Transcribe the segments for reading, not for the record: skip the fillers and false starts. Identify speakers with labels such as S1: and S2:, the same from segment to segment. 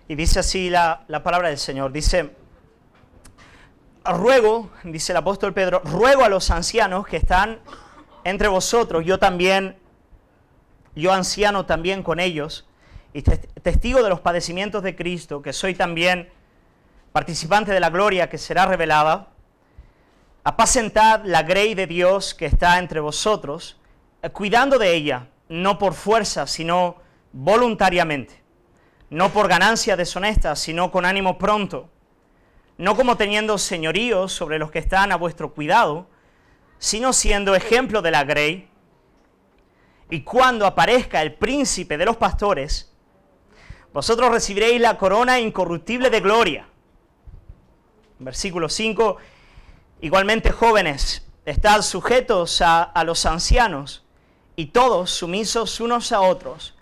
S1: Y dice así la palabra del Señor. Dice, ruego, dice el apóstol Pedro, ruego a los ancianos que están entre vosotros, yo anciano también con ellos, y testigo de los padecimientos de Cristo, que soy también participante de la gloria que será revelada, apacentad la grey de Dios que está entre vosotros, cuidando de ella, no por fuerza, sino voluntariamente, no por ganancia deshonesta, sino con ánimo pronto, no como teniendo señorío sobre los que están a vuestro cuidado, sino siendo ejemplo de la grey, y cuando aparezca el príncipe de los pastores, vosotros recibiréis la corona incorruptible de gloria. Versículo 5, igualmente jóvenes, estad sujetos a los ancianos, y todos sumisos unos a otros,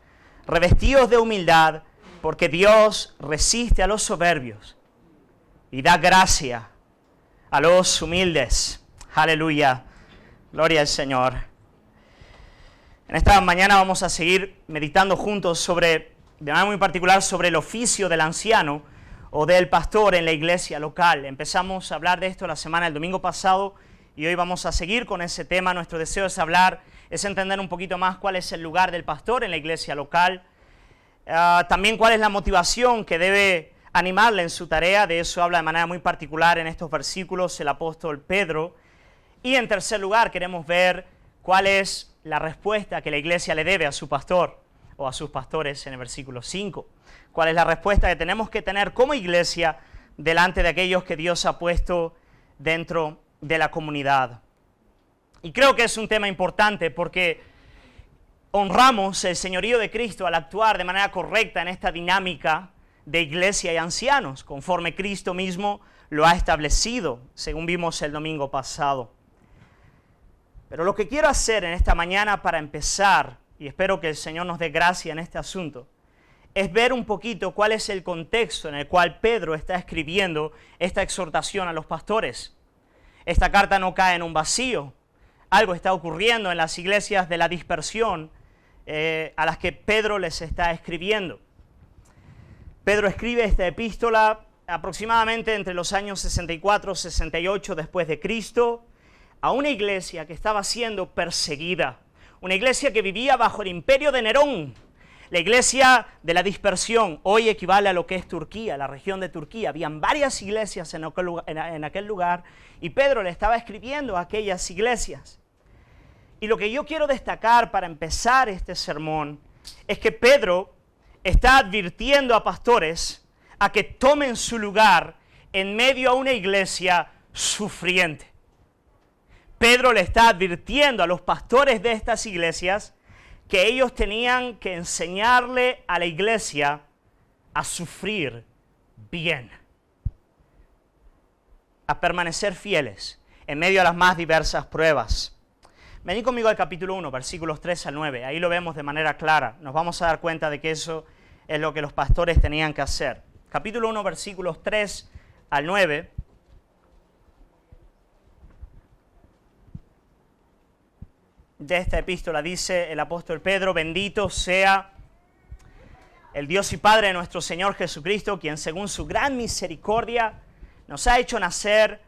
S1: revestidos de humildad, porque Dios resiste a los soberbios, y da gracia a los humildes. Aleluya, gloria al Señor. En esta mañana vamos a seguir meditando juntos de manera muy particular, sobre el oficio del anciano o del pastor en la iglesia local. Empezamos a hablar de esto el domingo pasado, y hoy vamos a seguir con ese tema. Nuestro deseo es entender un poquito más cuál es el lugar del pastor en la iglesia local, también cuál es la motivación que debe animarle en su tarea. De eso habla de manera muy particular en estos versículos el apóstol Pedro. Y en tercer lugar, queremos ver cuál es la respuesta que la iglesia le debe a su pastor o a sus pastores en el versículo 5. Cuál es la respuesta que tenemos que tener como iglesia delante de aquellos que Dios ha puesto dentro de la comunidad. Y creo que es un tema importante porque honramos el señorío de Cristo al actuar de manera correcta en esta dinámica de iglesia y ancianos, conforme Cristo mismo lo ha establecido, según vimos el domingo pasado. Pero lo que quiero hacer en esta mañana para empezar, y espero que el Señor nos dé gracia en este asunto, es ver un poquito cuál es el contexto en el cual Pedro está escribiendo esta exhortación a los pastores. Esta carta no cae en un vacío. Algo está ocurriendo en las iglesias de la dispersión a las que Pedro les está escribiendo. Pedro escribe esta epístola aproximadamente entre los años 64 y 68 después de Cristo, a una iglesia que estaba siendo perseguida, una iglesia que vivía bajo el imperio de Nerón, la iglesia de la dispersión. Hoy equivale a lo que es Turquía, la región de Turquía. Habían varias iglesias en aquel lugar, y Pedro le estaba escribiendo a aquellas iglesias. Y lo que yo quiero destacar para empezar este sermón es que Pedro está advirtiendo a pastores a que tomen su lugar en medio a una iglesia sufriente. Pedro le está advirtiendo a los pastores de estas iglesias que ellos tenían que enseñarle a la iglesia a sufrir bien, a permanecer fieles en medio a las más diversas pruebas. Venid conmigo al capítulo 1, versículos 3 al 9. Ahí lo vemos de manera clara. Nos vamos a dar cuenta de que eso es lo que los pastores tenían que hacer. Capítulo 1, versículos 3 al 9. De esta epístola dice el apóstol Pedro: bendito sea el Dios y Padre de nuestro Señor Jesucristo, quien según su gran misericordia nos ha hecho nacer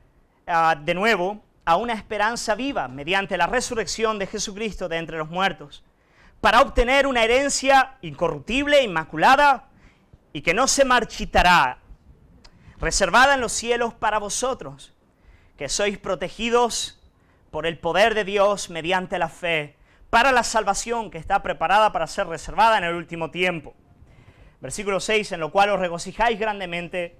S1: de nuevo a una esperanza viva mediante la resurrección de Jesucristo de entre los muertos, para obtener una herencia incorruptible, inmaculada y que no se marchitará, reservada en los cielos para vosotros, que sois protegidos por el poder de Dios mediante la fe, para la salvación que está preparada para ser reservada en el último tiempo. Versículo 6, en lo cual os regocijáis grandemente,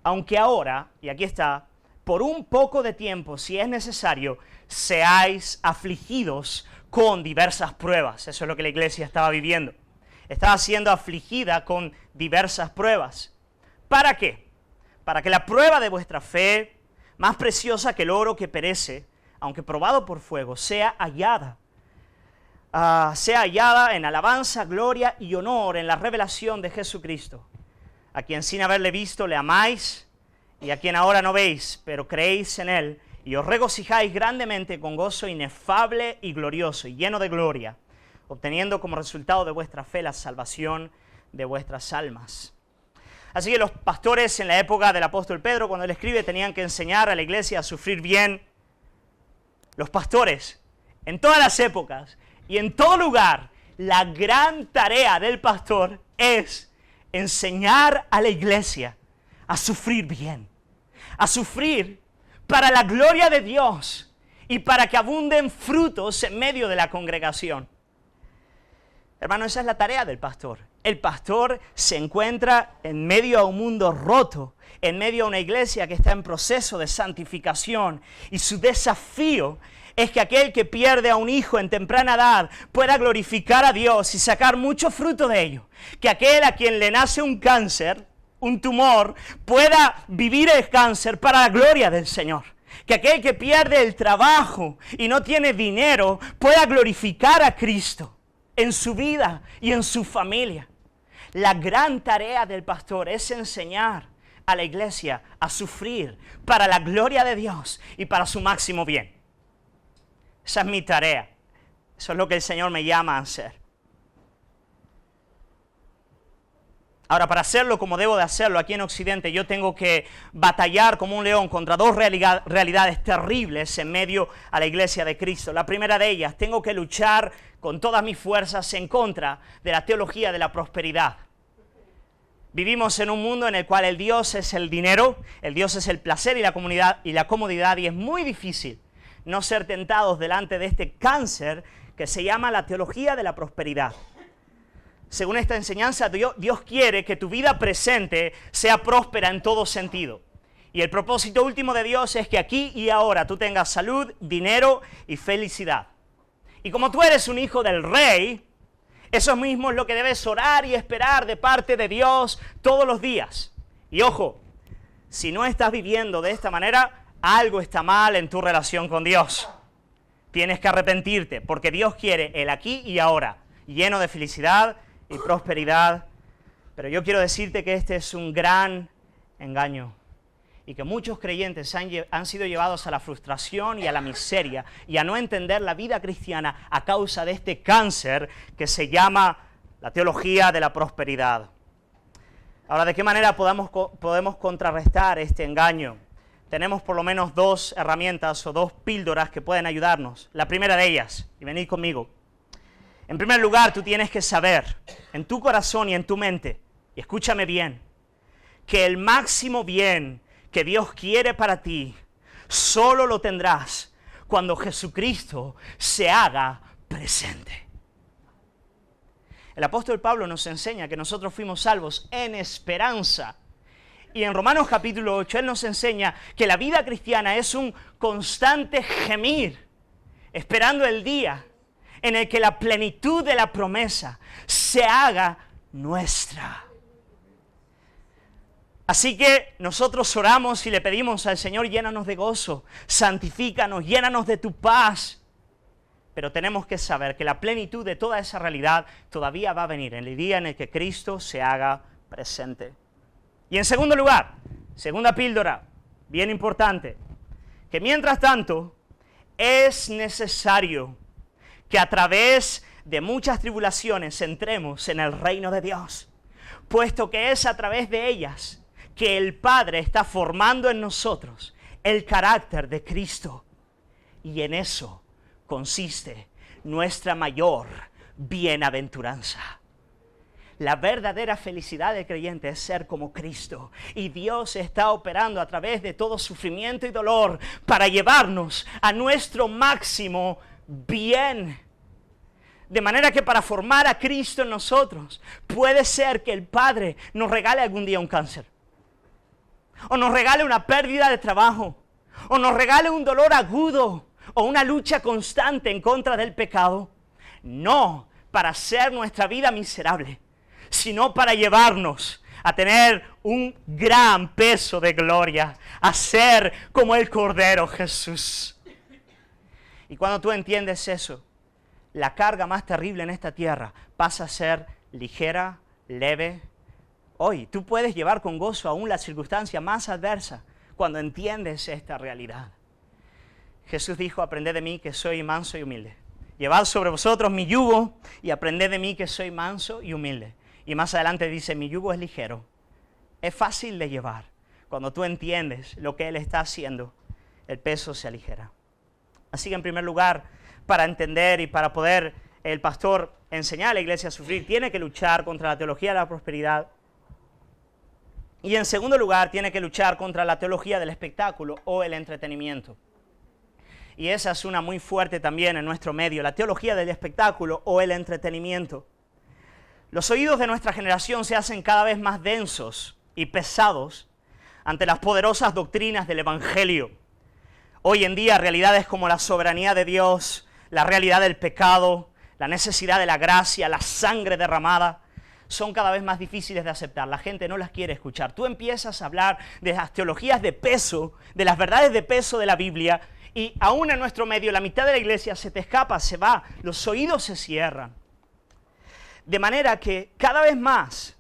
S1: aunque ahora, y aquí está, por un poco de tiempo, si es necesario, seáis afligidos con diversas pruebas. Eso es lo que la iglesia estaba viviendo. Estaba siendo afligida con diversas pruebas. ¿Para qué? Para que la prueba de vuestra fe, más preciosa que el oro que perece, aunque probado por fuego, sea hallada en alabanza, gloria y honor en la revelación de Jesucristo, a quien sin haberle visto le amáis, y a quien ahora no veis, pero creéis en él, y os regocijáis grandemente con gozo inefable y glorioso, y lleno de gloria, obteniendo como resultado de vuestra fe la salvación de vuestras almas. Así que los pastores en la época del apóstol Pedro, cuando él escribe, tenían que enseñar a la iglesia a sufrir bien. Los pastores, en todas las épocas y en todo lugar, la gran tarea del pastor es enseñar a la iglesia a sufrir bien, a sufrir para la gloria de Dios y para que abunden frutos en medio de la congregación. Hermano, esa es la tarea del pastor. El pastor se encuentra en medio de un mundo roto, en medio de una iglesia que está en proceso de santificación, y su desafío es que aquel que pierde a un hijo en temprana edad pueda glorificar a Dios y sacar mucho fruto de ello. Que aquel a quien le nace un cáncer, un tumor, pueda vivir el cáncer para la gloria del Señor. Que aquel que pierde el trabajo y no tiene dinero pueda glorificar a Cristo en su vida y en su familia. La gran tarea del pastor es enseñar a la iglesia a sufrir para la gloria de Dios y para su máximo bien. Esa es mi tarea. Eso es lo que el Señor me llama a hacer. Ahora, para hacerlo como debo de hacerlo aquí en Occidente, yo tengo que batallar como un león contra dos realidades terribles en medio a la iglesia de Cristo. La primera de ellas, tengo que luchar con todas mis fuerzas en contra de la teología de la prosperidad. Vivimos en un mundo en el cual el Dios es el dinero, el Dios es el placer y la comodidad, y es muy difícil no ser tentados delante de este cáncer que se llama la teología de la prosperidad. Según esta enseñanza, Dios quiere que tu vida presente sea próspera en todo sentido. Y el propósito último de Dios es que aquí y ahora tú tengas salud, dinero y felicidad. Y como tú eres un hijo del rey, eso mismo es lo que debes orar y esperar de parte de Dios todos los días. Y ojo, si no estás viviendo de esta manera, algo está mal en tu relación con Dios. Tienes que arrepentirte, porque Dios quiere el aquí y ahora, lleno de felicidad y prosperidad. Pero yo quiero decirte que este es un gran engaño y que muchos creyentes han sido llevados a la frustración y a la miseria y a no entender la vida cristiana a causa de este cáncer que se llama la teología de la prosperidad. Ahora, ¿de qué manera podemos contrarrestar este engaño? Tenemos por lo menos dos herramientas o dos píldoras que pueden ayudarnos. La primera de ellas, y venid conmigo. En primer lugar, tú tienes que saber en tu corazón y en tu mente, y escúchame bien, que el máximo bien que Dios quiere para ti, solo lo tendrás cuando Jesucristo se haga presente. El apóstol Pablo nos enseña que nosotros fuimos salvos en esperanza. Y en Romanos capítulo 8, él nos enseña que la vida cristiana es un constante gemir, esperando el día en el que la plenitud de la promesa se haga nuestra. Así que nosotros oramos y le pedimos al Señor, llénanos de gozo, santifícanos, llénanos de tu paz. Pero tenemos que saber que la plenitud de toda esa realidad todavía va a venir en el día en el que Cristo se haga presente. Y en segundo lugar, segunda píldora, bien importante, que mientras tanto es necesario que a través de muchas tribulaciones entremos en el reino de Dios, puesto que es a través de ellas que el Padre está formando en nosotros el carácter de Cristo. Y en eso consiste nuestra mayor bienaventuranza. La verdadera felicidad del creyente es ser como Cristo. Y Dios está operando a través de todo sufrimiento y dolor para llevarnos a nuestro máximo bien. De manera que para formar a Cristo en nosotros, puede ser que el Padre nos regale algún día un cáncer, o nos regale una pérdida de trabajo, o nos regale un dolor agudo, o una lucha constante en contra del pecado. No para hacer nuestra vida miserable, sino para llevarnos a tener un gran peso de gloria, a ser como el Cordero Jesús. Y cuando tú entiendes eso, la carga más terrible en esta tierra pasa a ser ligera, leve. Hoy tú puedes llevar con gozo aún la circunstancia más adversa cuando entiendes esta realidad. Jesús dijo, aprended de mí que soy manso y humilde. Llevad sobre vosotros mi yugo y aprended de mí que soy manso y humilde. Y más adelante dice, mi yugo es ligero es fácil de llevar. Cuando tú entiendes lo que Él está haciendo, el peso se aligera. Así que en primer lugar, para entender y para poder el pastor enseñar a la iglesia a sufrir, tiene que luchar contra la teología de la prosperidad. Y en segundo lugar, tiene que luchar contra la teología del espectáculo o el entretenimiento. Y esa es una muy fuerte también en nuestro medio, la teología del espectáculo o el entretenimiento. Los oídos de nuestra generación se hacen cada vez más densos y pesados ante las poderosas doctrinas del Evangelio. Hoy en día, realidades como la soberanía de Dios, la realidad del pecado, la necesidad de la gracia, la sangre derramada, son cada vez más difíciles de aceptar. La gente no las quiere escuchar. Tú empiezas a hablar de las teologías de peso, de las verdades de peso de la Biblia, y aún en nuestro medio, la mitad de la iglesia se te escapa, se va, los oídos se cierran. De manera que cada vez más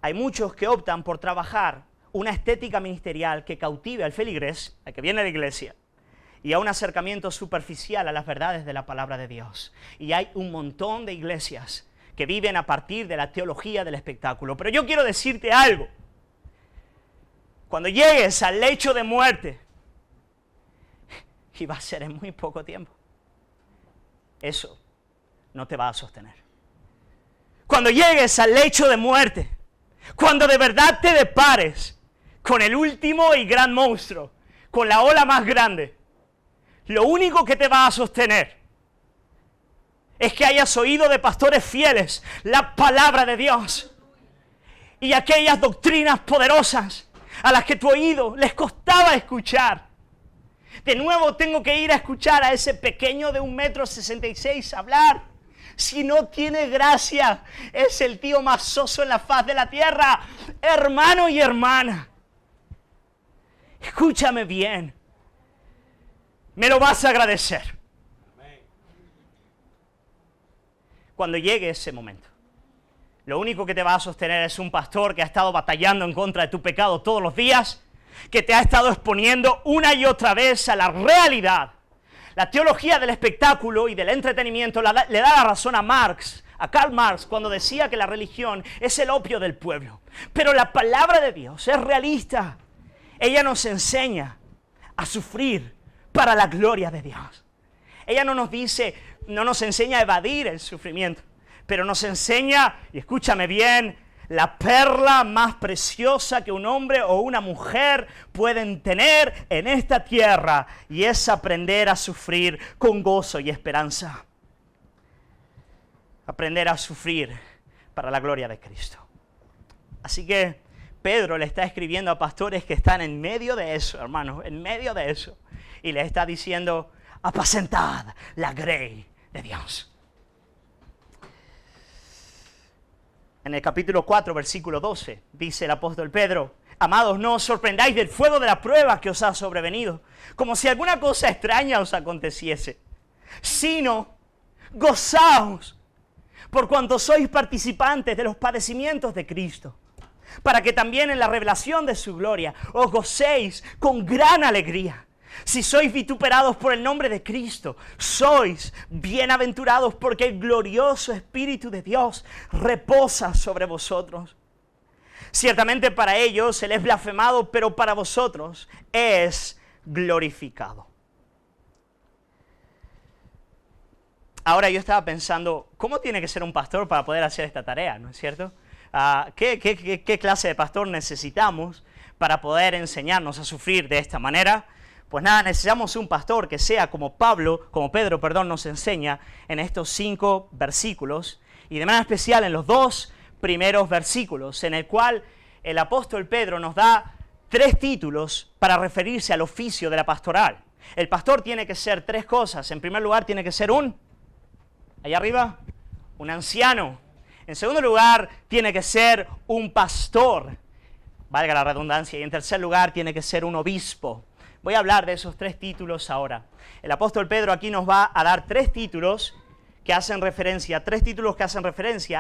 S1: hay muchos que optan por trabajar una estética ministerial que cautive al feligrés, al que viene a la iglesia, y a un acercamiento superficial a las verdades de la palabra de Dios. Y hay un montón de iglesias que viven a partir de la teología del espectáculo. Pero yo quiero decirte algo. Cuando llegues al lecho de muerte, y va a ser en muy poco tiempo, eso no te va a sostener. Cuando llegues al lecho de muerte, cuando de verdad te depares con el último y gran monstruo, con la ola más grande, lo único que te va a sostener es que hayas oído de pastores fieles la palabra de Dios y aquellas doctrinas poderosas a las que tu oído les costaba escuchar. De nuevo tengo que ir a escuchar a ese pequeño de 1,66 m hablar. Si no tiene gracia, es el tío más soso en la faz de la tierra. Hermano y hermana, escúchame bien. Me lo vas a agradecer cuando llegue ese momento. Lo único que te va a sostener es un pastor que ha estado batallando en contra de tu pecado todos los días, que te ha estado exponiendo una y otra vez a la realidad. La teología del espectáculo y del entretenimiento le da la razón a Karl Marx, cuando decía que la religión es el opio del pueblo. Pero la palabra de Dios es realista. Ella nos enseña a sufrir para la gloria de Dios. Ella no nos enseña a evadir el sufrimiento, pero nos enseña, y escúchame bien, la perla más preciosa que un hombre o una mujer pueden tener en esta tierra, y es aprender a sufrir con gozo y esperanza. Aprender a sufrir para la gloria de Cristo. Así que Pedro le está escribiendo a pastores que están en medio de eso, hermanos, en medio de eso, y le está diciendo: apacentad la grey de Dios. En el capítulo 4, versículo 12, dice el apóstol Pedro: amados, no os sorprendáis del fuego de la prueba que os ha sobrevenido, como si alguna cosa extraña os aconteciese, sino gozaos por cuanto sois participantes de los padecimientos de Cristo, para que también en la revelación de su gloria os gocéis con gran alegría. Si sois vituperados por el nombre de Cristo, sois bienaventurados, porque el glorioso Espíritu de Dios reposa sobre vosotros. Ciertamente para ellos Él es blasfemado, pero para vosotros es glorificado. Ahora yo estaba pensando, ¿cómo tiene que ser un pastor para poder hacer esta tarea? ¿No es cierto? ¿Qué clase de pastor necesitamos para poder enseñarnos a sufrir de esta manera? Pues nada, necesitamos un pastor que sea como Pedro, nos enseña en estos 5 versículos, y de manera especial en los 2 primeros versículos, en el cual el apóstol Pedro nos da 3 títulos para referirse al oficio de la pastoral. El pastor tiene que ser 3 cosas. En primer lugar, tiene que ser allá arriba, un anciano. En segundo lugar, tiene que ser un pastor, valga la redundancia. Y en tercer lugar, tiene que ser un obispo. Voy a hablar de esos 3 títulos ahora. El apóstol Pedro aquí nos va a dar 3 títulos que hacen referencia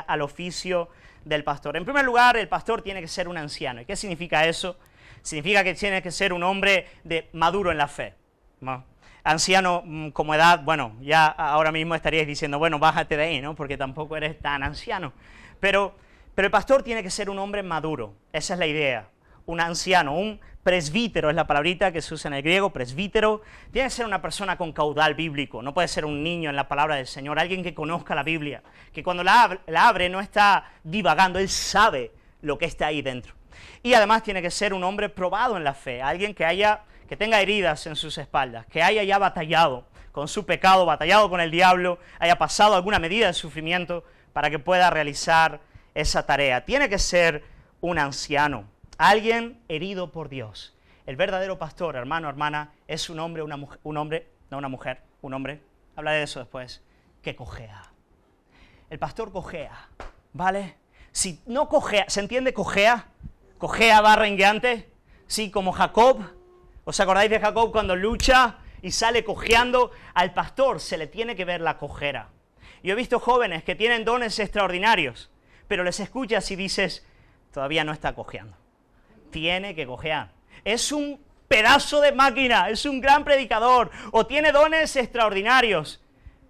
S1: al oficio del pastor. En primer lugar, el pastor tiene que ser un anciano. ¿Y qué significa eso? Significa que tiene que ser un hombre maduro en la fe, ¿no? Anciano como edad, bueno, ya ahora mismo estaríais diciendo, bueno, bájate de ahí, ¿no? Porque tampoco eres tan anciano. Pero Pero el pastor tiene que ser un hombre maduro, esa es la idea. Un anciano, un presbítero es la palabrita que se usa en el griego, presbítero. Tiene que ser una persona con caudal bíblico, no puede ser un niño en la palabra del Señor, alguien que conozca la Biblia, que cuando la abre no está divagando, él sabe lo que está ahí dentro. Y además tiene que ser un hombre probado en la fe, alguien que tenga heridas en sus espaldas, que haya ya batallado con su pecado, batallado con el diablo, haya pasado alguna medida de sufrimiento para que pueda realizar esa tarea. Tiene que ser un anciano, alguien herido por Dios. El verdadero pastor, hermano, hermana, es un hombre, hablaré de eso después, que cojea. El pastor cojea, ¿vale? Si no cojea, ¿se entiende cojea? Cojea va rengueante, sí, como Jacob. ¿Os acordáis de Jacob cuando lucha y sale cojeando? Al pastor se le tiene que ver la cojera. Yo he visto jóvenes que tienen dones extraordinarios, pero les escuchas y dices, todavía no está cojeando. Tiene que cojear. Es un pedazo de máquina, es un gran predicador, o tiene dones extraordinarios,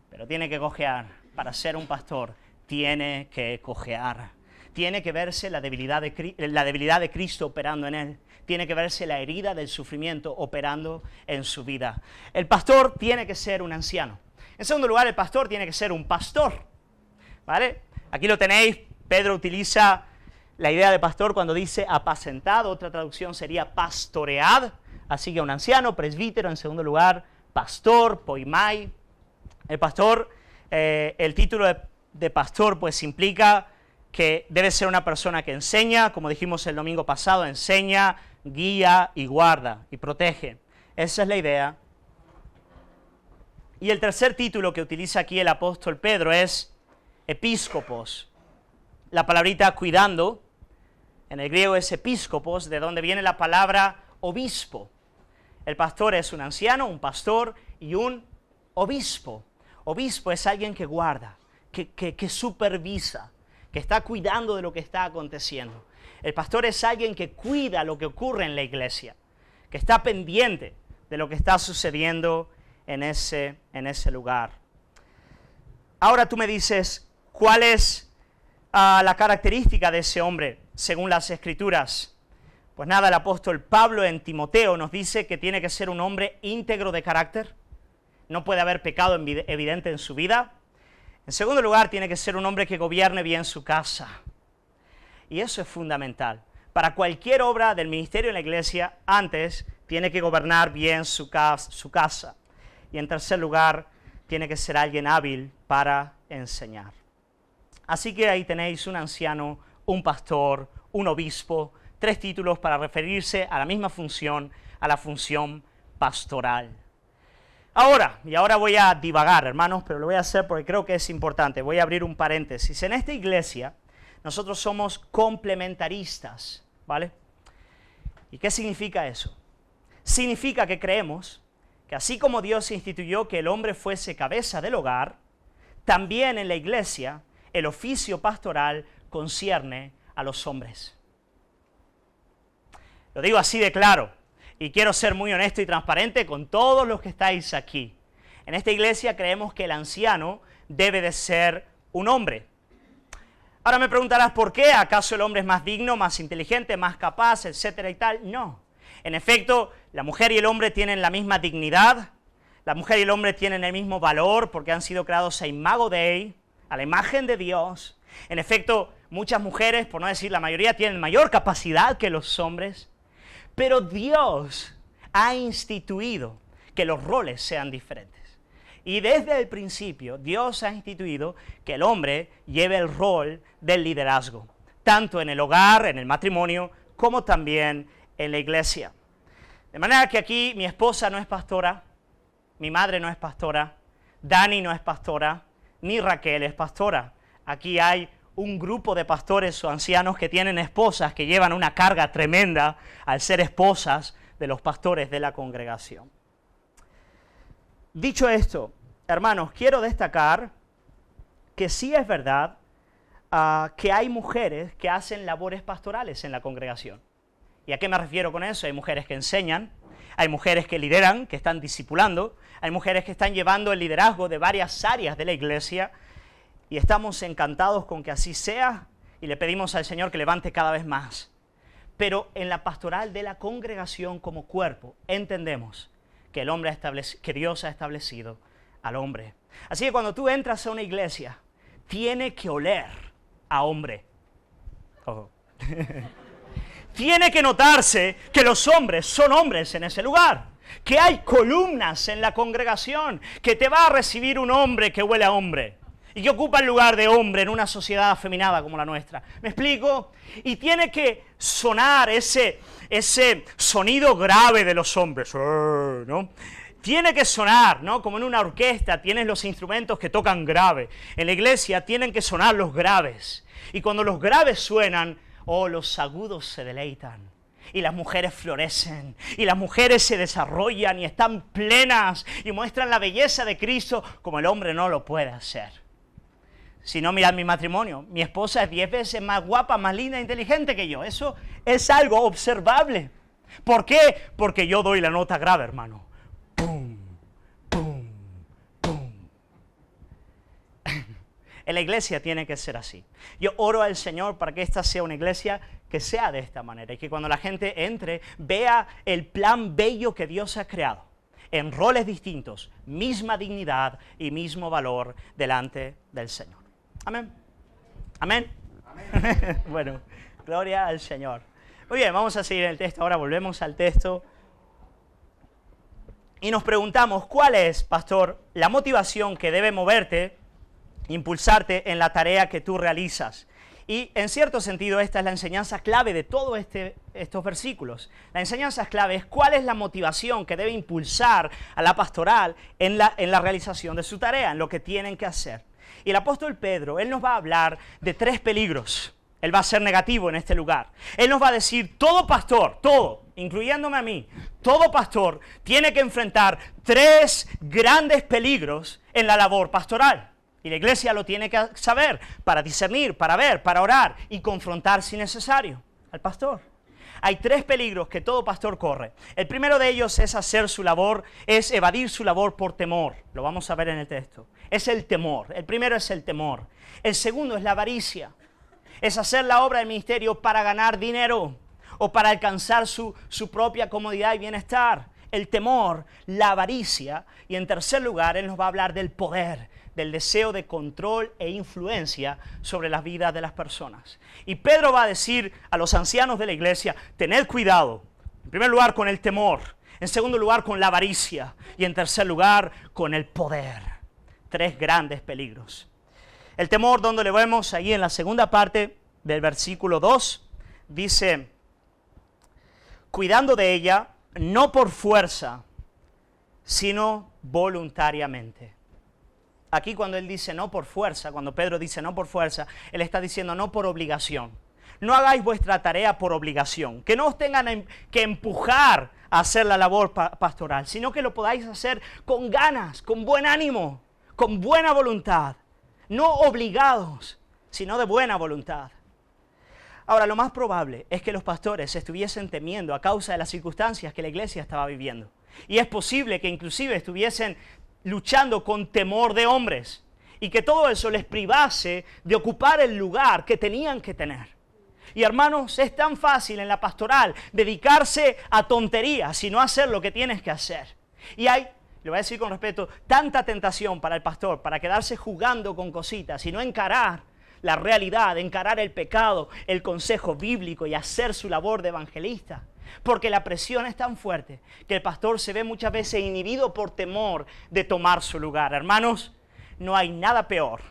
S1: pero tiene que cojear. Para ser un pastor, tiene que cojear. Tiene que verse la debilidad de Cristo operando en él. Tiene que verse la herida del sufrimiento operando en su vida. El pastor tiene que ser un anciano. En segundo lugar, el pastor tiene que ser un pastor, ¿vale? Aquí lo tenéis, Pedro utiliza la idea de pastor cuando dice apacentad, otra traducción sería pastoread, así que un anciano, presbítero, en segundo lugar, pastor, poimai. El pastor, el título de pastor pues implica que debe ser una persona que enseña, como dijimos el domingo pasado, enseña, guía y guarda y protege. Esa es la idea. Y el tercer título que utiliza aquí el apóstol Pedro es episcopos. La palabrita cuidando, en el griego es episcopos, de donde viene la palabra obispo. El pastor es un anciano, un pastor y un obispo. Obispo es alguien que guarda, que supervisa, que está cuidando de lo que está aconteciendo. El pastor es alguien que cuida lo que ocurre en la iglesia, que está pendiente de lo que está sucediendo en ese lugar. Ahora tú me dices, ¿cuál es la característica de ese hombre según las Escrituras? Pues nada, el apóstol Pablo en Timoteo nos dice que tiene que ser un hombre íntegro de carácter, no puede haber pecado evidente en su vida. En segundo lugar, tiene que ser un hombre que gobierne bien su casa. Y eso es fundamental. Para cualquier obra del ministerio en la iglesia, antes tiene que gobernar bien su casa. Y en tercer lugar, tiene que ser alguien hábil para enseñar. Así que ahí tenéis un anciano, un pastor, un obispo, 3 títulos para referirse a la misma función, a la función pastoral. Ahora voy a divagar, hermanos, pero lo voy a hacer porque creo que es importante. Voy a abrir un paréntesis. En esta iglesia, nosotros somos complementaristas, ¿vale? ¿Y qué significa eso? Significa que creemos que así como Dios instituyó que el hombre fuese cabeza del hogar, también en la iglesia el oficio pastoral concierne a los hombres. Lo digo así de claro, y quiero ser muy honesto y transparente con todos los que estáis aquí. En esta iglesia creemos que el anciano debe de ser un hombre. Ahora me preguntarás, ¿por qué? ¿Acaso el hombre es más digno, más inteligente, más capaz, etcétera y tal? No. En efecto, la mujer y el hombre tienen la misma dignidad, la mujer y el hombre tienen el mismo valor porque han sido creados a imago Dei, a la imagen de Dios. En efecto, muchas mujeres, por no decir la mayoría, tienen mayor capacidad que los hombres, pero Dios ha instituido que los roles sean diferentes. Y desde el principio, Dios ha instituido que el hombre lleve el rol del liderazgo, tanto en el hogar, en el matrimonio, como también en la iglesia. De manera que aquí mi esposa no es pastora, mi madre no es pastora, Dani no es pastora, ni Raquel es pastora. Aquí hay un grupo de pastores o ancianos que tienen esposas que llevan una carga tremenda al ser esposas de los pastores de la congregación. Dicho esto, hermanos, quiero destacar que sí es verdad que hay mujeres que hacen labores pastorales en la congregación. ¿Y a qué me refiero con eso? Hay mujeres que enseñan, hay mujeres que lideran, que están discipulando, hay mujeres que están llevando el liderazgo de varias áreas de la iglesia, y estamos encantados con que así sea, y le pedimos al Señor que levante cada vez más. Pero en la pastoral de la congregación como cuerpo entendemos que que Dios ha establecido al hombre. Así que cuando tú entras a una iglesia, tiene que oler a hombre. Oh. Tiene que notarse que los hombres son hombres en ese lugar, que hay columnas en la congregación, que te va a recibir un hombre que huele a hombre y que ocupa el lugar de hombre en una sociedad afeminada como la nuestra. ¿Me explico? Y tiene que sonar ese sonido grave de los hombres, ¿no? Tiene que sonar, ¿no? Como en una orquesta tienes los instrumentos que tocan grave. En la iglesia tienen que sonar los graves. Y cuando los graves suenan, los agudos se deleitan. Y las mujeres florecen. Y las mujeres se desarrollan y están plenas. Y muestran la belleza de Cristo como el hombre no lo puede hacer. Si no, mirad mi matrimonio. Mi esposa es 10 veces más guapa, más linda, inteligente que yo. Eso es algo observable. ¿Por qué? Porque yo doy la nota grave, hermano. ¡Pum! ¡Pum! ¡Pum! En la iglesia tiene que ser así. Yo oro al Señor para que esta sea una iglesia que sea de esta manera. Y que cuando la gente entre, vea el plan bello que Dios ha creado. En roles distintos, misma dignidad y mismo valor delante del Señor. Amén. Amén. Amén. Bueno, gloria al Señor. Muy bien, vamos a seguir el texto. Ahora volvemos al texto. Y nos preguntamos, ¿cuál es, pastor, la motivación que debe moverte, impulsarte en la tarea que tú realizas? Y en cierto sentido esta es la enseñanza clave de todos estos versículos. La enseñanza clave es cuál es la motivación que debe impulsar a la pastoral en la realización de su tarea, en lo que tienen que hacer. Y el apóstol Pedro, él nos va a hablar de 3 peligros. Él va a ser negativo en este lugar. Él nos va a decir, todo pastor, todo, incluyéndome a mí, todo pastor tiene que enfrentar 3 grandes peligros en la labor pastoral. Y la iglesia lo tiene que saber para discernir, para ver, para orar y confrontar si necesario al pastor. Hay 3 peligros que todo pastor corre. El primero de ellos es hacer su labor, es evadir su labor por temor. Lo vamos a ver en el texto. Es el temor. El primero es el temor. El segundo es la avaricia. Es hacer la obra del ministerio para ganar dinero o para alcanzar su propia comodidad y bienestar. El temor, la avaricia. Y en tercer lugar, él nos va a hablar del poder, del deseo de control e influencia sobre las vidas de las personas. Y Pedro va a decir a los ancianos de la iglesia, tened cuidado, en primer lugar con el temor, en segundo lugar con la avaricia y en tercer lugar con el poder. 3 grandes peligros. El temor, donde lo vemos ahí en la segunda parte del versículo 2, dice, cuidando de ella, no por fuerza, sino voluntariamente. Aquí cuando él dice no por fuerza, cuando Pedro dice no por fuerza, él está diciendo no por obligación. No hagáis vuestra tarea por obligación, que no os tengan que empujar a hacer la labor pastoral, sino que lo podáis hacer con ganas, con buen ánimo, con buena voluntad. No obligados, sino de buena voluntad. Ahora, lo más probable es que los pastores estuviesen temiendo a causa de las circunstancias que la iglesia estaba viviendo. Y es posible que inclusive estuviesen luchando con temor de hombres y que todo eso les privase de ocupar el lugar que tenían que tener. Y hermanos, es tan fácil en la pastoral dedicarse a tonterías y no hacer lo que tienes que hacer. Y hay, le voy a decir con respeto, tanta tentación para el pastor para quedarse jugando con cositas y no encarar la realidad, encarar el pecado, el consejo bíblico y hacer su labor de evangelista. Porque la presión es tan fuerte que el pastor se ve muchas veces inhibido por temor de tomar su lugar. Hermanos, no hay nada peor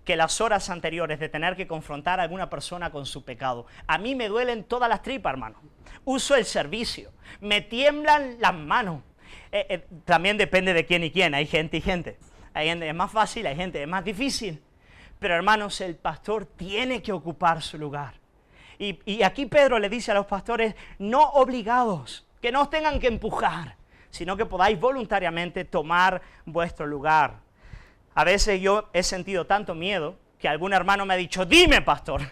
S1: que las horas anteriores de tener que confrontar a alguna persona con su pecado. A mí me duelen todas las tripas, hermano. Uso el servicio, me tiemblan las manos. También depende de quién y quién, hay gente y gente. Hay gente que es más fácil, hay gente que es más difícil. Pero hermanos, el pastor tiene que ocupar su lugar. Y aquí Pedro le dice a los pastores, no obligados, que no os tengan que empujar, sino que podáis voluntariamente tomar vuestro lugar. A veces yo he sentido tanto miedo que algún hermano me ha dicho, dime, pastor.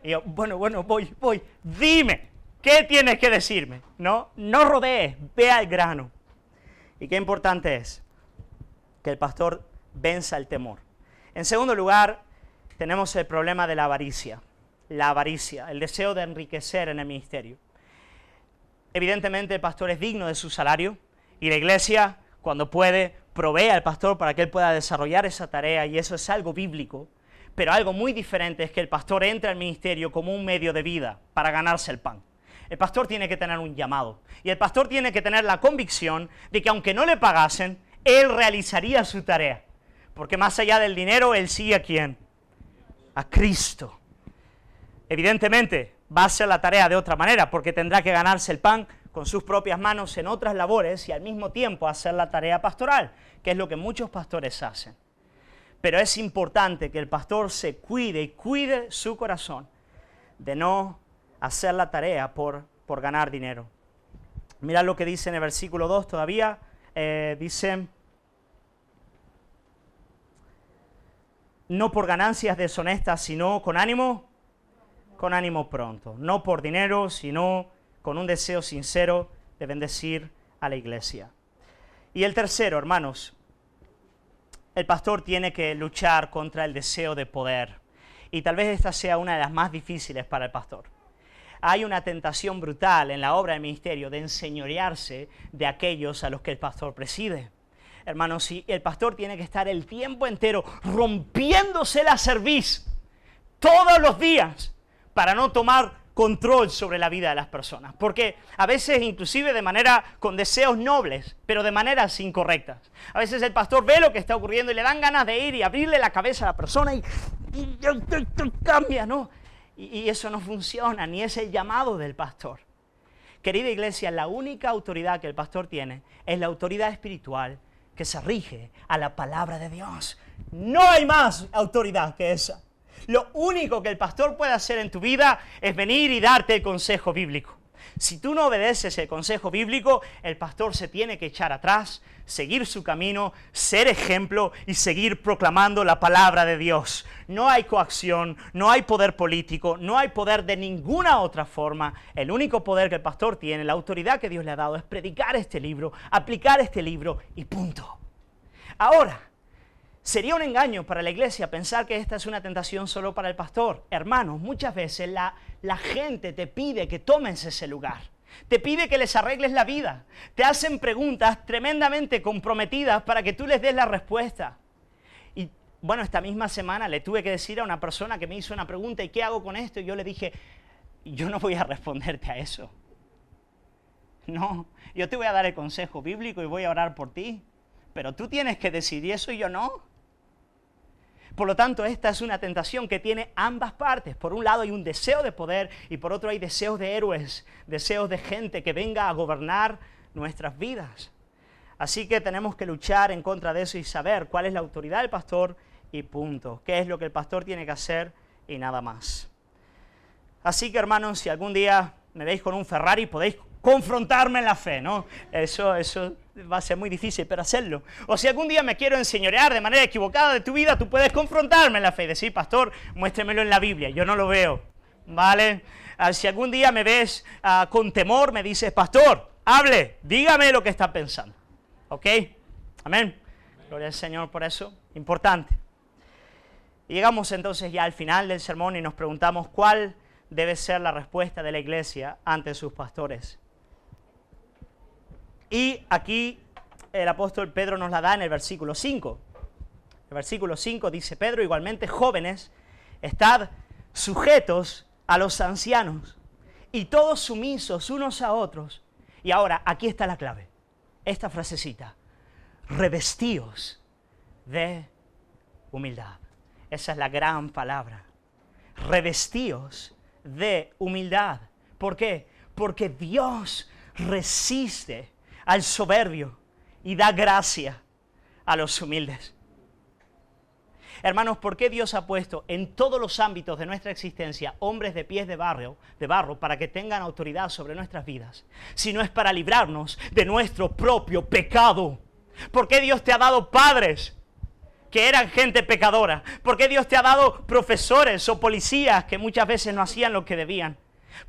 S1: Y yo, bueno, voy, dime, ¿qué tienes que decirme? No rodees, ve al grano. Y qué importante es que el pastor venza el temor. En segundo lugar, tenemos el problema de la avaricia, el deseo de enriquecer en el ministerio. Evidentemente el pastor es digno de su salario y la iglesia, cuando puede, provee al pastor para que él pueda desarrollar esa tarea, y eso es algo bíblico. Pero algo muy diferente es que el pastor entre al ministerio como un medio de vida para ganarse el pan. El pastor tiene que tener un llamado, y el pastor tiene que tener la convicción de que aunque no le pagasen, él realizaría su tarea. Porque más allá del dinero, él sigue ¿a quién? A Cristo. Evidentemente, va a hacer la tarea de otra manera, porque tendrá que ganarse el pan con sus propias manos en otras labores y al mismo tiempo hacer la tarea pastoral, que es lo que muchos pastores hacen. Pero es importante que el pastor se cuide y cuide su corazón de no hacer la tarea por ganar dinero. Mirad lo que dice en el versículo 2 todavía, dice: no por ganancias deshonestas, sino con ánimo pronto. No por dinero, sino con un deseo sincero de bendecir a la iglesia. Y el tercero, hermanos, el pastor tiene que luchar contra el deseo de poder. Y tal vez esta sea una de las más difíciles para el pastor. Hay una tentación brutal en la obra del ministerio de enseñorearse de aquellos a los que el pastor preside. Hermanos, si el pastor tiene que estar el tiempo entero rompiéndose la cerviz todos los días para no tomar control sobre la vida de las personas, porque a veces inclusive con deseos nobles, pero de maneras incorrectas. A veces el pastor ve lo que está ocurriendo y le dan ganas de ir y abrirle la cabeza a la persona y cambia, ¿no? Y eso no funciona, ni es el llamado del pastor. Querida iglesia, la única autoridad que el pastor tiene es la autoridad espiritual que se rige a la palabra de Dios. No hay más autoridad que esa. Lo único que el pastor puede hacer en tu vida es venir y darte el consejo bíblico. Si tú no obedeces el consejo bíblico, el pastor se tiene que echar atrás, seguir su camino, ser ejemplo y seguir proclamando la palabra de Dios. No hay coacción, no hay poder político, no hay poder de ninguna otra forma. El único poder que el pastor tiene, la autoridad que Dios le ha dado, es predicar este libro, aplicar este libro y punto. Ahora, sería un engaño para la iglesia pensar que esta es una tentación solo para el pastor. Hermanos, muchas veces la gente te pide que tomes ese lugar. Te pide que les arregles la vida. Te hacen preguntas tremendamente comprometidas para que tú les des la respuesta. Y bueno, esta misma semana le tuve que decir a una persona que me hizo una pregunta: ¿y qué hago con esto? Y yo le dije: yo no voy a responderte a eso. No, yo te voy a dar el consejo bíblico y voy a orar por ti. Pero tú tienes que decidir eso y yo no. Por lo tanto, esta es una tentación que tiene ambas partes. Por un lado hay un deseo de poder y por otro hay deseos de héroes, deseos de gente que venga a gobernar nuestras vidas. Así que tenemos que luchar en contra de eso y saber cuál es la autoridad del pastor y punto. Qué es lo que el pastor tiene que hacer y nada más. Así que, hermanos, si algún día me veis con un Ferrari, podéis confrontarme en la fe, ¿no? Eso va a ser muy difícil, pero hacerlo. O si algún día me quiero enseñorear de manera equivocada de tu vida, tú puedes confrontarme en la fe y decir: pastor, muéstremelo en la Biblia, yo no lo veo, ¿vale? Si algún día me ves con temor, me dices: pastor, hable, dígame lo que está pensando, ¿ok? Amén. Gloria al Señor por eso, importante. Y llegamos entonces ya al final del sermón y nos preguntamos cuál debe ser la respuesta de la iglesia ante sus pastores. Y aquí el apóstol Pedro nos la da en el versículo 5. El versículo 5 dice Pedro: igualmente, jóvenes, estad sujetos a los ancianos y todos sumisos unos a otros. Y ahora, aquí está la clave, esta frasecita: revestíos de humildad. Esa es la gran palabra. Revestíos de humildad. ¿Por qué? Porque Dios resiste al soberbio y da gracia a los humildes. Hermanos, ¿por qué Dios ha puesto en todos los ámbitos de nuestra existencia hombres de pies de barro para que tengan autoridad sobre nuestras vidas? Si no es para librarnos de nuestro propio pecado. ¿Por qué Dios te ha dado padres que eran gente pecadora? ¿Por qué Dios te ha dado profesores o policías que muchas veces no hacían lo que debían?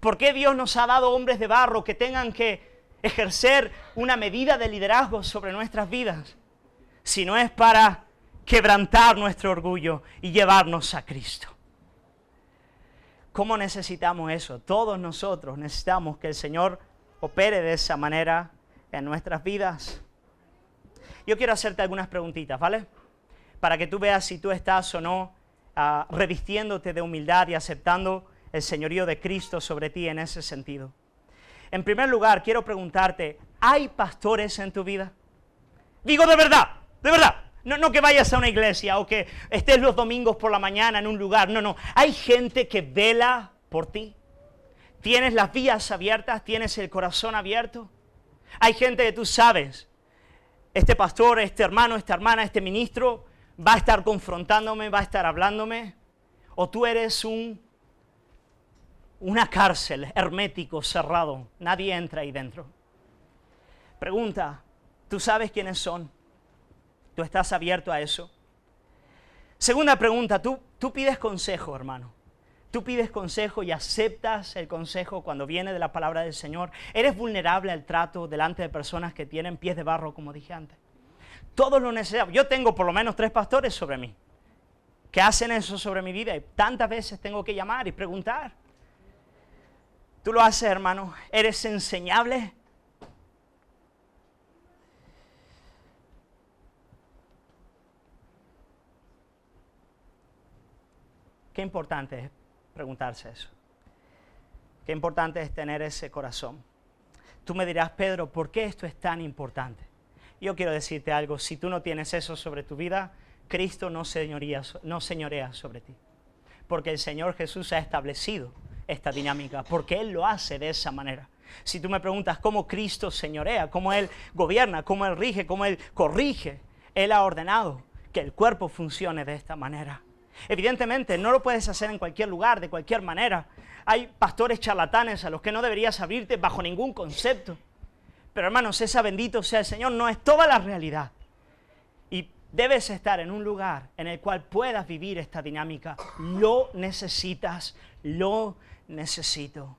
S1: ¿Por qué Dios nos ha dado hombres de barro que tengan que ejercer una medida de liderazgo sobre nuestras vidas? Si no es para quebrantar nuestro orgullo y llevarnos a Cristo. ¿Cómo necesitamos eso? Todos nosotros necesitamos que el Señor opere de esa manera en nuestras vidas. Yo quiero hacerte algunas preguntitas, ¿vale? Para que tú veas si tú estás o no revistiéndote de humildad y aceptando el señorío de Cristo sobre ti en ese sentido. En primer lugar, quiero preguntarte, ¿hay pastores en tu vida? Digo de verdad, de verdad. No que vayas a una iglesia o que estés los domingos por la mañana en un lugar. No. Hay gente que vela por ti. ¿Tienes las vías abiertas? ¿Tienes el corazón abierto? Hay gente que tú sabes, este pastor, este hermano, esta hermana, este ministro va a estar confrontándome, va a estar hablándome. O tú eres una cárcel hermético, cerrado. Nadie entra ahí dentro. Pregunta, ¿tú sabes quiénes son? ¿Tú estás abierto a eso? Segunda pregunta, ¿tú pides consejo, hermano? ¿Tú pides consejo y aceptas el consejo cuando viene de la palabra del Señor? ¿Eres vulnerable al trato delante de personas que tienen pies de barro, como dije antes? Todos lo necesitamos. Yo tengo por lo menos 3 pastores sobre mí que hacen eso sobre mi vida y tantas veces tengo que llamar y preguntar. ¿Tú lo haces, hermano? ¿Eres enseñable? Qué importante es preguntarse eso. Qué importante es tener ese corazón. Tú me dirás, Pedro, ¿por qué esto es tan importante? Yo quiero decirte algo, si tú no tienes eso sobre tu vida, Cristo no señorea sobre ti. Porque el Señor Jesús ha establecido esta dinámica, porque Él lo hace de esa manera. Si tú me preguntas cómo Cristo señorea, cómo Él gobierna, cómo Él rige, cómo Él corrige, Él ha ordenado que el cuerpo funcione de esta manera. Evidentemente, no lo puedes hacer en cualquier lugar, de cualquier manera. Hay pastores charlatanes a los que no deberías abrirte bajo ningún concepto. Pero hermanos, esa bendito sea el Señor, no es toda la realidad. Y debes estar en un lugar en el cual puedas vivir esta dinámica. Lo necesitas, lo necesito.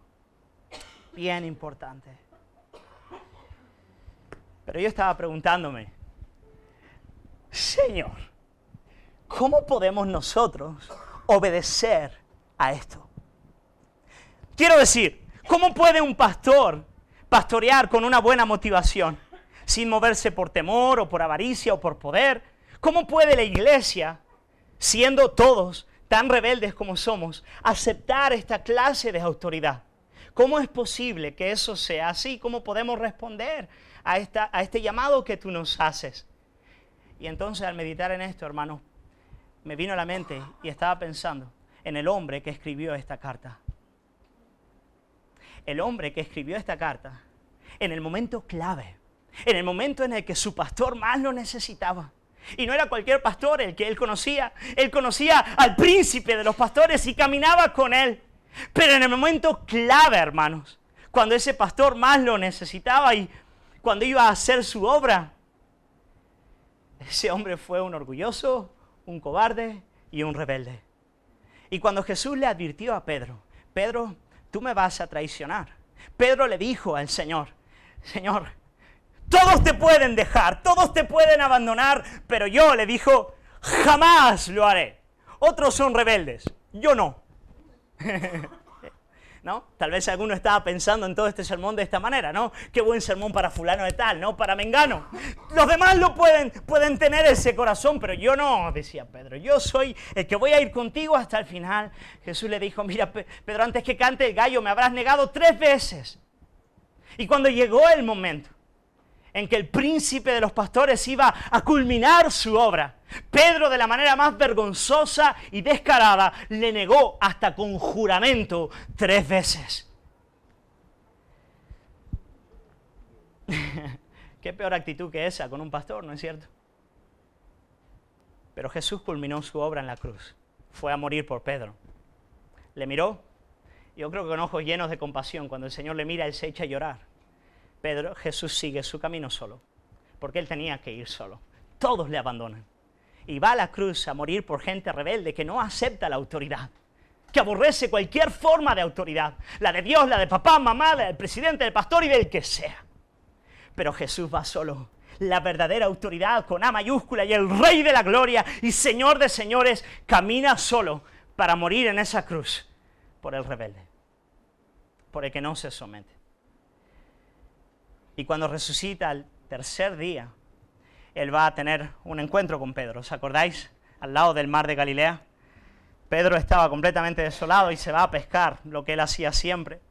S1: Bien importante. Pero yo estaba preguntándome, Señor, ¿cómo podemos nosotros obedecer a esto? Quiero decir, ¿cómo puede un pastor pastorear con una buena motivación, sin moverse por temor o por avaricia o por poder? ¿Cómo puede la iglesia, siendo todos tan rebeldes como somos, aceptar esta clase de autoridad? ¿Cómo es posible que eso sea así? ¿Cómo podemos responder a este llamado que tú nos haces? Y entonces al meditar en esto, hermanos, me vino a la mente y estaba pensando en el hombre que escribió esta carta. El hombre que escribió esta carta en el momento clave, en el momento en el que su pastor más lo necesitaba. Y no era cualquier pastor el que él conocía al príncipe de los pastores y caminaba con él. Pero en el momento clave, hermanos, cuando ese pastor más lo necesitaba y cuando iba a hacer su obra, ese hombre fue un orgulloso, un cobarde y un rebelde. Y cuando Jesús le advirtió a Pedro, Pedro, tú me vas a traicionar. Pedro le dijo al Señor, Señor, todos te pueden dejar, todos te pueden abandonar, pero yo, le dijo, jamás lo haré. Otros son rebeldes, yo no. ¿No? Tal vez alguno estaba pensando en todo este sermón de esta manera, ¿no? Qué buen sermón para fulano de tal, ¿no? Para mengano. Los demás lo pueden tener ese corazón, pero yo no, decía Pedro. Yo soy el que voy a ir contigo hasta el final. Jesús le dijo, mira, Pedro, antes que cante el gallo me habrás negado 3 veces. Y cuando llegó el momento en que el príncipe de los pastores iba a culminar su obra, Pedro, de la manera más vergonzosa y descarada, le negó hasta con juramento 3 veces. Qué peor actitud que esa con un pastor, ¿no es cierto? Pero Jesús culminó su obra en la cruz. Fue a morir por Pedro. Le miró, yo creo que con ojos llenos de compasión. Cuando el Señor le mira, él se echa a llorar. Jesús sigue su camino solo, porque él tenía que ir solo. Todos le abandonan. Y va a la cruz a morir por gente rebelde que no acepta la autoridad, que aborrece cualquier forma de autoridad, la de Dios, la de papá, mamá, la del presidente, del pastor y del que sea. Pero Jesús va solo, la verdadera autoridad con A mayúscula y el Rey de la Gloria y Señor de señores, camina solo para morir en esa cruz por el rebelde, por el que no se somete. Y cuando resucita al tercer día, Él va a tener un encuentro con Pedro. ¿Os acordáis? Al lado del mar de Galilea. Pedro estaba completamente desolado y se va a pescar, lo que él hacía siempre.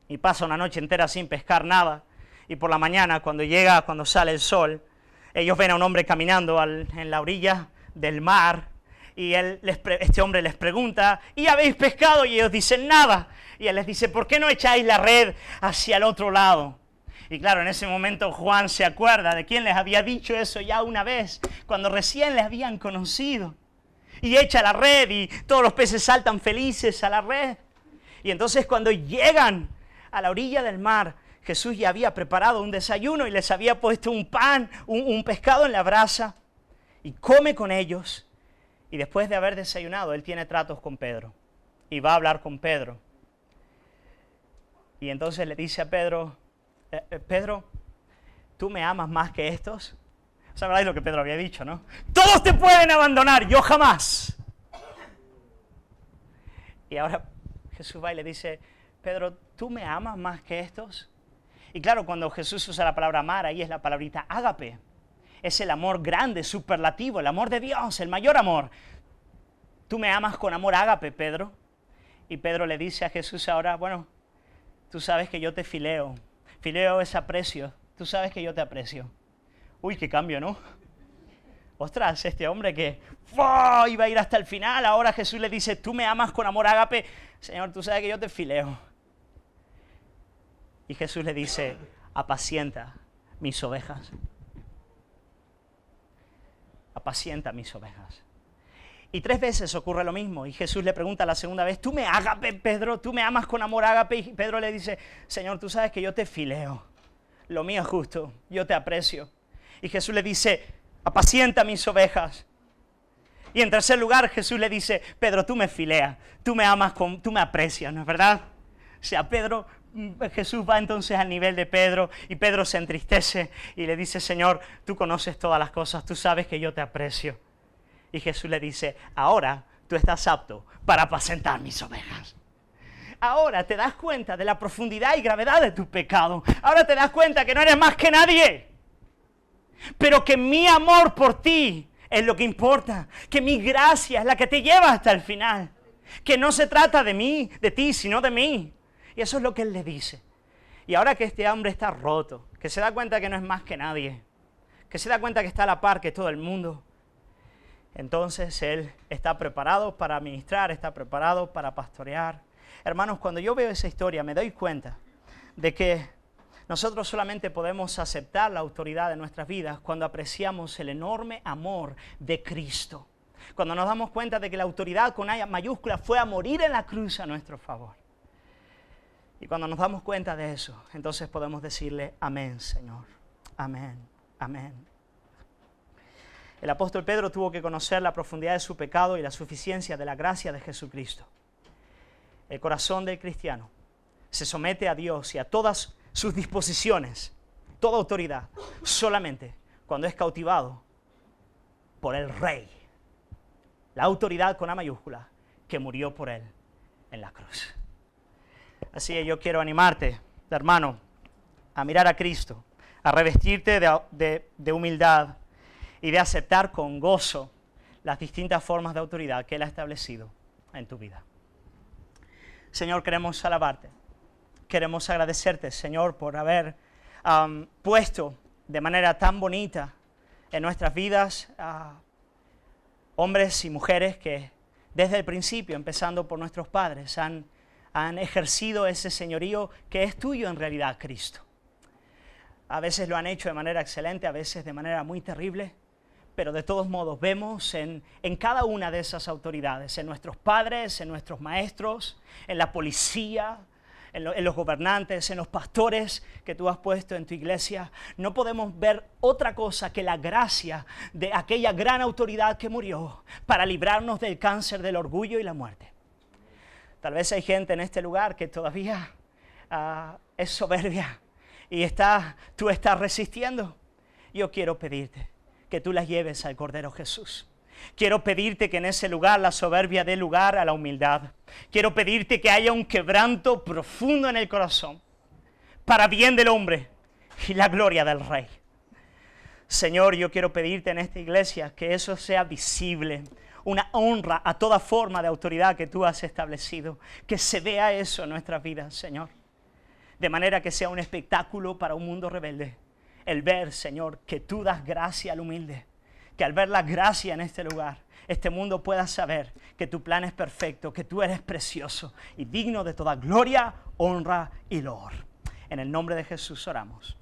S1: Y pasa una noche entera sin pescar nada. Y por la mañana, cuando sale el sol, ellos ven a un hombre caminando en la orilla del mar. Y este hombre les pregunta, ¿y habéis pescado? Y ellos dicen, nada. Y él les dice, ¿por qué no echáis la red hacia el otro lado? Y claro, en ese momento Juan se acuerda de quién les había dicho eso ya una vez, cuando recién les habían conocido. Y echa la red y todos los peces saltan felices a la red. Y entonces cuando llegan a la orilla del mar, Jesús ya había preparado un desayuno y les había puesto un pan, un pescado en la brasa. Y come con ellos. Y después de haber desayunado, Él tiene tratos con Pedro. Y va a hablar con Pedro. Y entonces le dice a Pedro, Pedro, ¿tú me amas más que estos? ¿Sabéis lo que Pedro había dicho, no? Todos te pueden abandonar, yo jamás. Y ahora Jesús va y le dice, Pedro, ¿tú me amas más que estos? Y claro, cuando Jesús usa la palabra amar, ahí es la palabrita ágape. Es el amor grande, superlativo, el amor de Dios, el mayor amor. ¿Tú me amas con amor ágape, Pedro? Y Pedro le dice a Jesús ahora, bueno, tú sabes que yo te fileo. Fileo es aprecio. Tú sabes que yo te aprecio. Uy, qué cambio, ¿no? Ostras, este hombre que iba a ir hasta el final, ahora Jesús le dice, tú me amas con amor ágape. Señor, tú sabes que yo te fileo. Y Jesús le dice, apacienta mis ovejas. Apacienta mis ovejas. Y 3 veces ocurre lo mismo. Y Jesús le pregunta la segunda vez, ¿tú me ágape, Pedro? ¿Tú me amas con amor ágape? Y Pedro le dice, Señor, tú sabes que yo te fileo. Lo mío es justo, yo te aprecio. Y Jesús le dice, apacienta mis ovejas. Y en tercer lugar, Jesús le dice, Pedro, tú me fileas, tú me amas, tú me aprecias, ¿no es verdad? O sea, Jesús va entonces al nivel de Pedro y Pedro se entristece y le dice, Señor, tú conoces todas las cosas, tú sabes que yo te aprecio. Y Jesús le dice, ahora tú estás apto para apacentar mis ovejas. Ahora te das cuenta de la profundidad y gravedad de tu pecado. Ahora te das cuenta que no eres más que nadie. Pero que mi amor por ti es lo que importa. Que mi gracia es la que te lleva hasta el final. Que no se trata de mí, de ti, sino de mí. Y eso es lo que Él le dice. Y ahora que este hombre está roto, que se da cuenta que no es más que nadie, que se da cuenta que está a la par que todo el mundo, entonces Él está preparado para ministrar, está preparado para pastorear. Hermanos, cuando yo veo esa historia me doy cuenta de que nosotros solamente podemos aceptar la autoridad de nuestras vidas cuando apreciamos el enorme amor de Cristo. Cuando nos damos cuenta de que la autoridad con A mayúscula fue a morir en la cruz a nuestro favor. Y cuando nos damos cuenta de eso, entonces podemos decirle, amén, Señor. Amén, amén. El apóstol Pedro tuvo que conocer la profundidad de su pecado y la suficiencia de la gracia de Jesucristo. El corazón del cristiano se somete a Dios y a todas sus disposiciones, toda autoridad, solamente cuando es cautivado por el Rey. La autoridad con A mayúscula que murió por él en la cruz. Así que yo quiero animarte, hermano, a mirar a Cristo, a revestirte de humildad y de aceptar con gozo las distintas formas de autoridad que Él ha establecido en tu vida. Señor, queremos alabarte, queremos agradecerte, Señor, por haber puesto de manera tan bonita en nuestras vidas hombres y mujeres que desde el principio, empezando por nuestros padres, han ejercido ese señorío que es tuyo en realidad, Cristo. A veces lo han hecho de manera excelente, a veces de manera muy terrible, pero de todos modos vemos en cada una de esas autoridades, en nuestros padres, en nuestros maestros, en la policía, en los gobernantes, en los pastores que tú has puesto en tu iglesia, no podemos ver otra cosa que la gracia de aquella gran autoridad que murió para librarnos del cáncer, del orgullo y la muerte. Tal vez hay gente en este lugar que todavía es soberbia y tú estás resistiendo. yo quiero pedirte que tú las lleves al Cordero Jesús. Quiero pedirte que en ese lugar la soberbia dé lugar a la humildad. Quiero pedirte que haya un quebranto profundo en el corazón, para bien del hombre y la gloria del Rey. Señor, yo quiero pedirte en esta iglesia que eso sea visible, una honra a toda forma de autoridad que tú has establecido, que se vea eso en nuestras vidas, Señor, de manera que sea un espectáculo para un mundo rebelde, el ver, Señor, que tú das gracia al humilde, que al ver la gracia en este lugar, este mundo pueda saber que tu plan es perfecto, que tú eres precioso y digno de toda gloria, honra y loor. En el nombre de Jesús oramos.